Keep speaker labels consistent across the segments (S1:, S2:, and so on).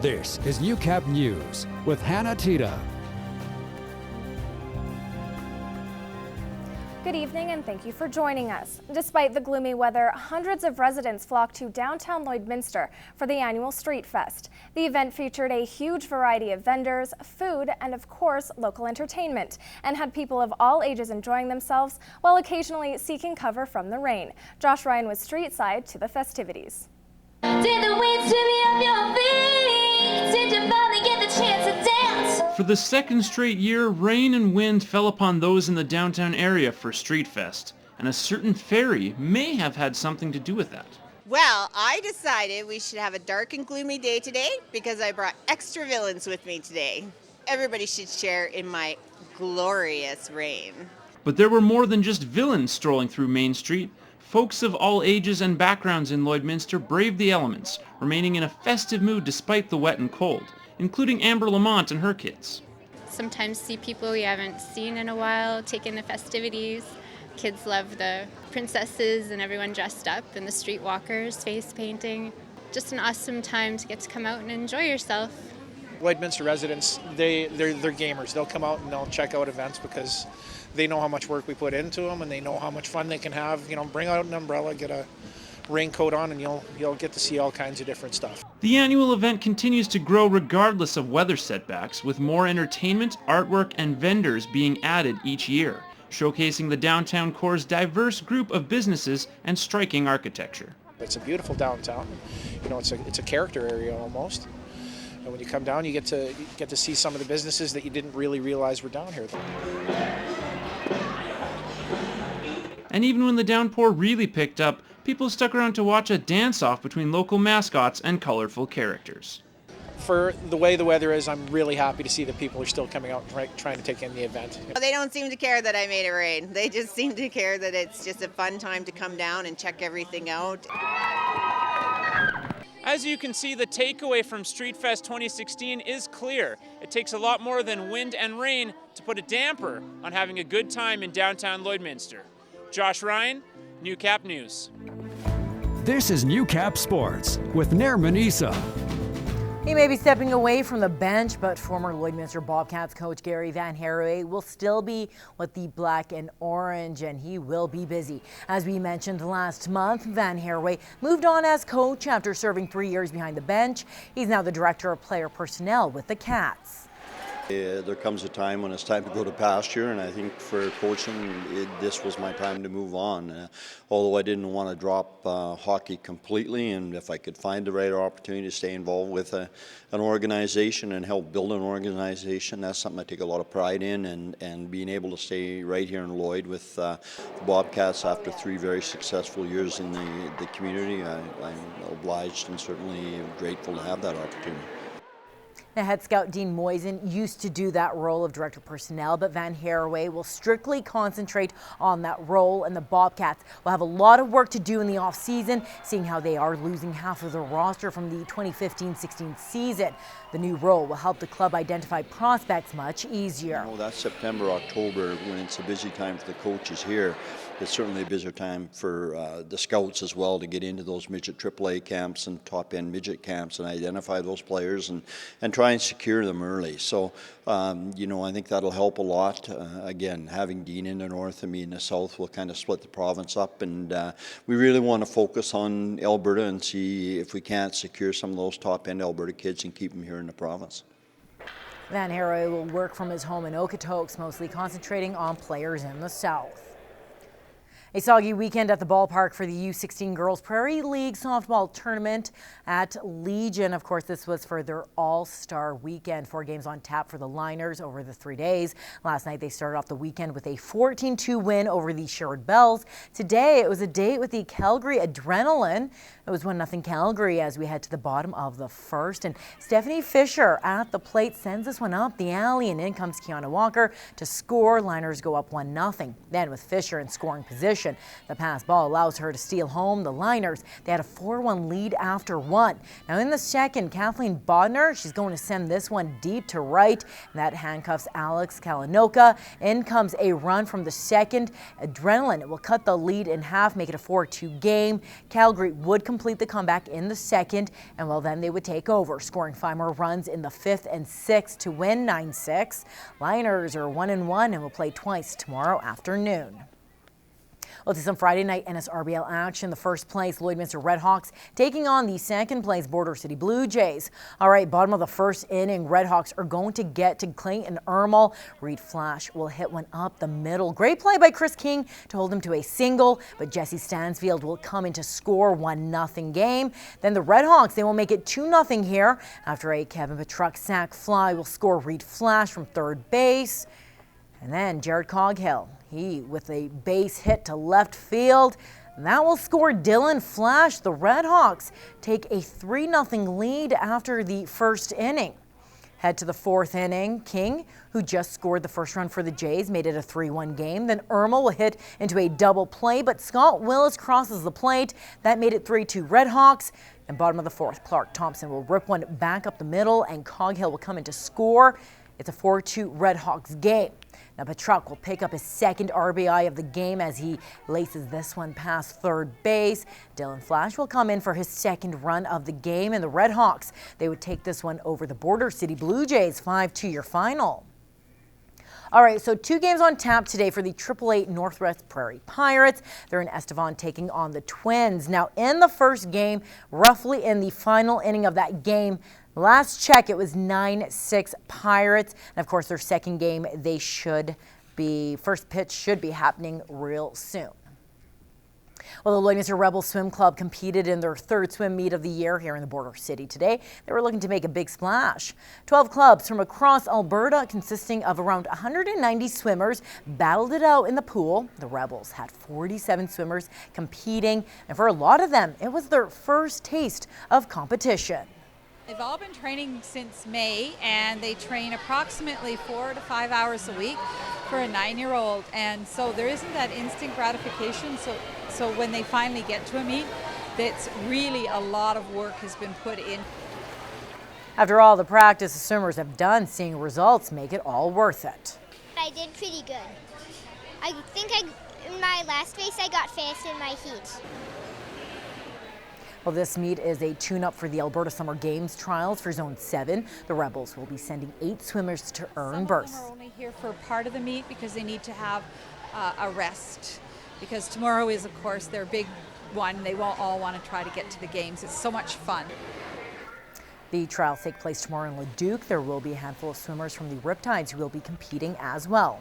S1: This is NEWCAP News with Hannah Tita.
S2: Good evening and thank you for joining us. Despite the gloomy weather, hundreds of residents flocked to downtown Lloydminster for the annual Street Fest. The event featured a huge variety of vendors, food, and of course, local entertainment, and had people of all ages enjoying themselves while occasionally seeking cover from the rain. Josh Ryan was streetside to the festivities.
S3: Did the wind sweep me off your feet? Did you finally get the chance to dance?
S4: For the second straight year, rain and wind fell upon those in the downtown area for Street Fest, and a certain ferry may have had something to do with that.
S5: Well, I decided we should have a dark and gloomy day today because I brought extra villains with me today. Everybody should share in my glorious rain.
S4: But there were more than just villains strolling through Main Street. Folks of all ages and backgrounds in Lloydminster braved the elements, remaining in a festive mood despite the wet and cold, including Amber Lamont and her kids.
S6: Sometimes see people we haven't seen in a while, take in the festivities. Kids love the princesses and everyone dressed up, and the streetwalkers, face painting. Just an awesome time to get to come out and enjoy yourself.
S7: Lloydminster residents, they're gamers. They'll come out and they'll check out events because they know how much work we put into them and they know how much fun they can have. You know, bring out an umbrella, get a raincoat on, and you'll get to see all kinds of different stuff.
S4: The annual event continues to grow regardless of weather setbacks, with more entertainment, artwork, and vendors being added each year, showcasing the downtown core's diverse group of businesses and striking architecture.
S7: It's a beautiful downtown. You know, it's a character area almost. And when you come down, you get to see some of the businesses that you didn't really realize were down here.
S4: And even when the downpour really picked up, people stuck around to watch a dance-off between local mascots and colorful characters.
S7: For the way the weather is, I'm really happy to see that people are still coming out and trying to take in the event.
S5: They don't seem to care that I made it rain. They just seem to care that it's just a fun time to come down and check everything out.
S8: As you can see, the takeaway from Street Fest 2016 is clear. It takes a lot more than wind and rain to put a damper on having a good time in downtown Lloydminster. Josh Ryan, NEWCAP News.
S1: This is NEWCAP Sports with Nerman Issa.
S9: He may be stepping away from the bench, but former Lloydminster Bobcats coach Gary Van Herway will still be with the black and orange, and he will be busy. As we mentioned last month, Van Herway moved on as coach after serving 3 years behind the bench. He's now the director of player personnel with the Cats.
S10: There comes a time when it's time to go to pasture, and I think for coaching, this was my time to move on. Although I didn't want to drop hockey completely, and if I could find the right opportunity to stay involved with an organization and help build an organization, that's something I take a lot of pride in, and being able to stay right here in Lloyd with the Bobcats after 3 very successful years in the community, I'm obliged and certainly grateful to have that opportunity.
S9: Now, head scout Dean Moisen used to do that role of director of personnel, but Van Herway will strictly concentrate on that role, and the Bobcats will have a lot of work to do in the off-season, seeing how they are losing half of the roster from the 2015-16 season. The new role will help the club identify prospects much easier.
S10: You know, that's September, October, when it's a busy time for the coaches here. It's certainly a busier time for the scouts as well to get into those midget AAA camps and top-end midget camps and identify those players and try and secure them early. So, you know, I think that'll help a lot. Again, having Dean in the north and me in the south will kind of split the province up, and we really want to focus on Alberta and see if we can't secure some of those top-end Alberta kids and keep them here in the province.
S9: Van Herway will work from his home in Okotoks, mostly concentrating on players in the south. A soggy weekend at the ballpark for the U16 Girls Prairie League softball tournament at Legion. Of course, this was for their all-star weekend. 4 games on tap for the Liners over the 3 days. Last night, they started off the weekend with a 14-2 win over the Sherwood Bells. Today, it was a date with the Calgary Adrenaline. It was 1-0 Calgary as we head to the bottom of the first. And Stephanie Fisher at the plate sends this one up the alley, and in comes Kiana Walker to score. Liners go up 1-0. Then with Fisher in scoring position, position. The pass ball allows her to steal home. The Liners, they had a 4-1 lead after 1. Now in the second, Kathleen Bodner, she's going to send this one deep to right. And that handcuffs Alex Kalanoka. In comes a run from the second. Adrenaline will cut the lead in half, make it a 4-2 game. Calgary would complete the comeback in the second, and well, then they would take over, scoring 5 more runs in the 5th and 6th to win 9-6. Liners are 1-1 and will play twice tomorrow afternoon. Well, to some Friday night NSRBL action. The first place Lloydminster Redhawks taking on the second place Border City Blue Jays. All right, bottom of the first inning, Redhawks are going to get to Clayton Ermel. Reed Flash will hit one up the middle. Great play by Chris King to hold him to a single, but Jesse Stansfield will come in to score 1-0 game. Then the Redhawks, they will make it 2-0 here after a Kevin Petruck sac fly will score Reed Flash from third base. And then Jared Coghill, he with a base hit to left field. That will score Dylan Flash. The Redhawks take a 3-0 lead after the first inning. Head to the 4th inning. King, who just scored the first run for the Jays, made it a 3-1 game. Then Ermel will hit into a double play, but Scott Willis crosses the plate. That made it 3-2 Redhawks. And bottom of the 4th, Clark Thompson will rip one back up the middle, and Coghill will come in to score. It's a 4-2 Redhawks game. Now Petruck will pick up his second RBI of the game as he laces this one past third base. Dylan Flash will come in for his second run of the game, and the Redhawks, they would take this one over the Border City Blue Jays 5-2 your final. All right, so 2 games on tap today for the AAA Northwest Prairie Pirates. They're in Estevan taking on the Twins. Now in the first game, roughly in the final inning of that game, last check, it was 9-6 Pirates. And of course, their second game, first pitch should be happening real soon. Well, the Lloydminster Rebel Swim Club competed in their 3rd swim meet of the year here in the Border City today. They were looking to make a big splash. 12 clubs from across Alberta, consisting of around 190 swimmers, battled it out in the pool. The Rebels had 47 swimmers competing, and for a lot of them, it was their first taste of competition.
S11: They've all been training since May, and they train approximately 4 to 5 hours a week for a 9-year-old, and so there isn't that instant gratification. So when they finally get to a meet, that's really a lot of work has been put in.
S9: After all the practice the swimmers have done, seeing results make it all worth it.
S12: I did pretty good. I think in my last race I got fast in my heat.
S9: Well, this meet is a tune-up for the Alberta Summer Games trials for Zone 7. The Rebels will be sending 8 swimmers to earn berths.
S11: Some of them are only here for part of the meet because they need to have a rest. Because tomorrow is, of course, their big one. They will all want to try to get to the games. It's so much fun.
S9: The trials take place tomorrow in Leduc. There will be a handful of swimmers from the Riptides who will be competing as well.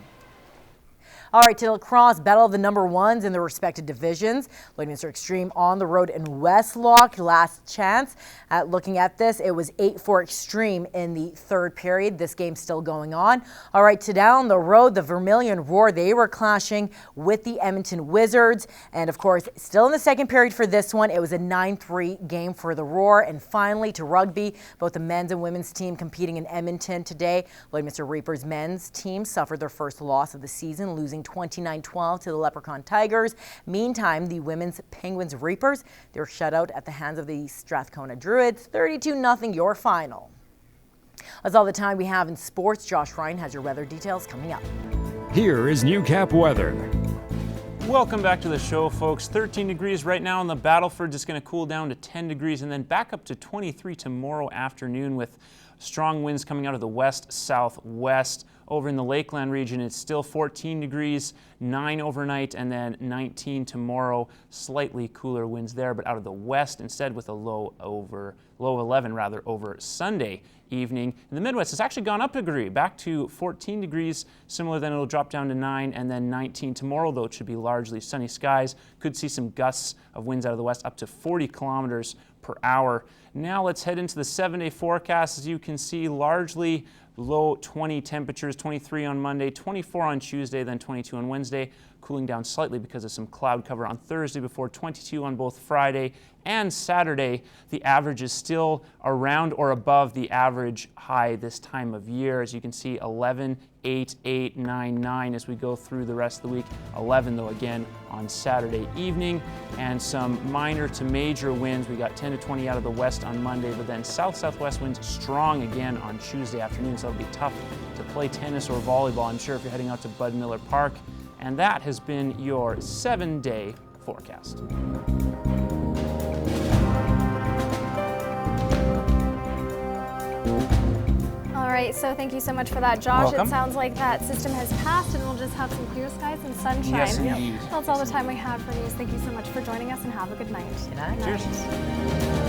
S9: All right, to lacrosse, battle of the number 1s in their respective divisions. Lloydminster Extreme on the road in Westlock. Last chance at looking at this. It was 8-4 Extreme in the 3rd period. This game's still going on. All right, to down the road, the Vermilion Roar, they were clashing with the Edmonton Wizards. And of course, still in the 2nd period for this one, it was a 9-3 game for the Roar. And finally, to rugby, both the men's and women's team competing in Edmonton today. Lloydminster Reapers men's team suffered their first loss of the season, losing 29-12 to the Leprechaun Tigers. Meantime, the women's Penguins Reapers, they were shut out at the hands of the Strathcona Druids. 32-0 your final. That's all the time we have in sports. Josh Ryan has your weather details coming up.
S1: Here is NEWCAP weather.
S4: Welcome back to the show, folks. 13 degrees right now in the Battleford, just going to cool down to 10 degrees and then back up to 23 tomorrow afternoon with strong winds coming out of the west-southwest. Over in the Lakeland region, it's still 14 degrees, 9 overnight, and then 19 tomorrow. Slightly cooler winds there, but out of the west instead with a low of 11 over Sunday evening. In the Midwest, it's actually gone up a degree, back to 14 degrees, similar, then it'll drop down to 9 and then 19 tomorrow, though it should be largely sunny skies. Could see some gusts of winds out of the west up to 40 kilometers per hour. Now let's head into the 7-day forecast. As you can see, largely low 20 temperatures, 23 on Monday, 24 on Tuesday, then 22 on Wednesday. cooling down slightly because of some cloud cover on Thursday before 22 on both Friday and Saturday. The average is still around or above the average high this time of year. As you can see, 11, 8, 8, 9, 9 as we go through the rest of the week. 11 though again on Saturday evening, and some minor to major winds. We got 10 to 20 out of the west on Monday, but then south-southwest winds strong again on Tuesday afternoon, so it'll be tough to play tennis or volleyball, I'm sure, if you're heading out to Bud Miller Park. And that has been your 7-day forecast.
S2: All right, so thank you so much for that, Josh.
S4: Welcome.
S2: It sounds like that system has passed and we'll just have some clear skies and sunshine.
S4: Yes, indeed.
S2: That's all the time we have for news. Thank you so much for joining us and have a good night.
S9: Good night.
S4: Cheers.